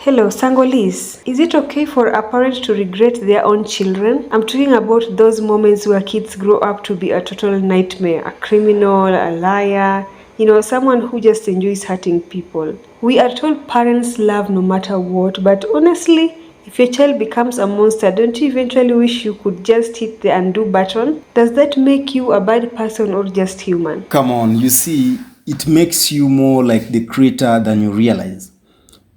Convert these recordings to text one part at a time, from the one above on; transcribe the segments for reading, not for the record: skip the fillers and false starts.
Hello, Sangolis. Is it okay for a parent to regret their own children? I'm talking about those moments where kids grow up to be a total nightmare, a criminal, a liar, someone who just enjoys hurting people. We are told parents love no matter what, but honestly, if your child becomes a monster, don't you eventually wish you could just hit the undo button? Does that make you a bad person or just human? Come on, you see, it makes you more like the creator than you realize.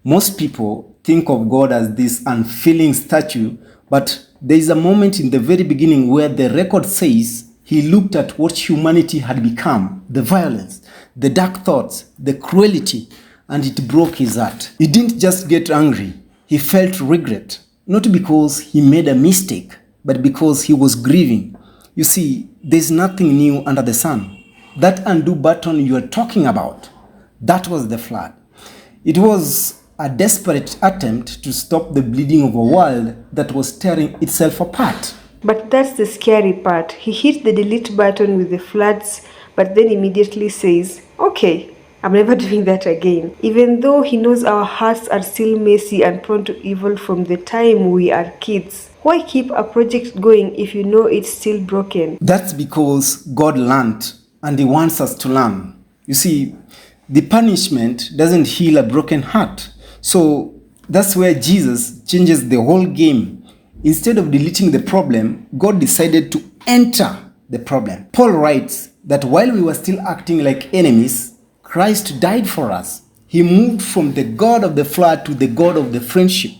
Most people think of God as this unfeeling statue, but there is a moment in the very beginning where the record says he looked at what humanity had become, the violence, the dark thoughts, the cruelty, and it broke his heart. He didn't just get angry, he felt regret, not because he made a mistake, but because he was grieving. You see, there's nothing new under the sun. That undo button you are talking about, that was the flood. It was a desperate attempt to stop the bleeding of a world that was tearing itself apart. But that's the scary part. He hit the delete button with the floods, but then immediately says, okay, I'm never doing that again. Even though he knows our hearts are still messy and prone to evil from the time we are kids. Why keep a project going if you know it's still broken? That's because God learned, and He wants us to learn. You see, the punishment doesn't heal a broken heart. So that's where Jesus changes the whole game. Instead of deleting the problem, God decided to enter the problem. Paul writes that while we were still acting like enemies, Christ died for us. He moved from the God of the flood to the God of the friendship.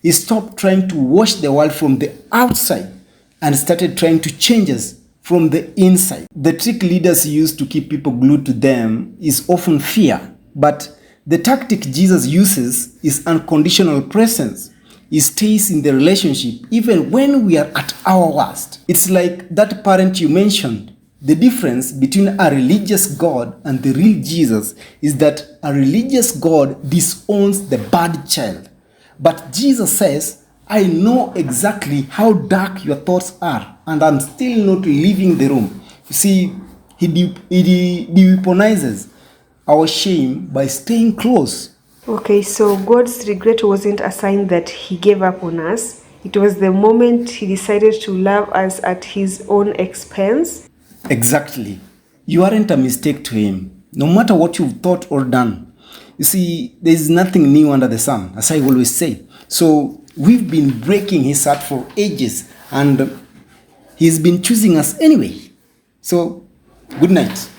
He stopped trying to wash the world from the outside and started trying to change us from the inside. The trick leaders use to keep people glued to them is often fear, but the tactic Jesus uses is unconditional presence. He stays in the relationship even when we are at our worst. It's like that parent you mentioned. The difference between a religious God and the real Jesus is that a religious God disowns the bad child. But Jesus says, I know exactly how dark your thoughts are, and I'm still not leaving the room. You see, he deweaponizes our shame by staying close. Okay, so God's regret wasn't a sign that He gave up on us. It was the moment He decided to love us at His own expense. Exactly. You aren't a mistake to Him, no matter what you've thought or done. You see, there is nothing new under the sun, as I always say. So we've been breaking His heart for ages, and He's been choosing us anyway. So, good night.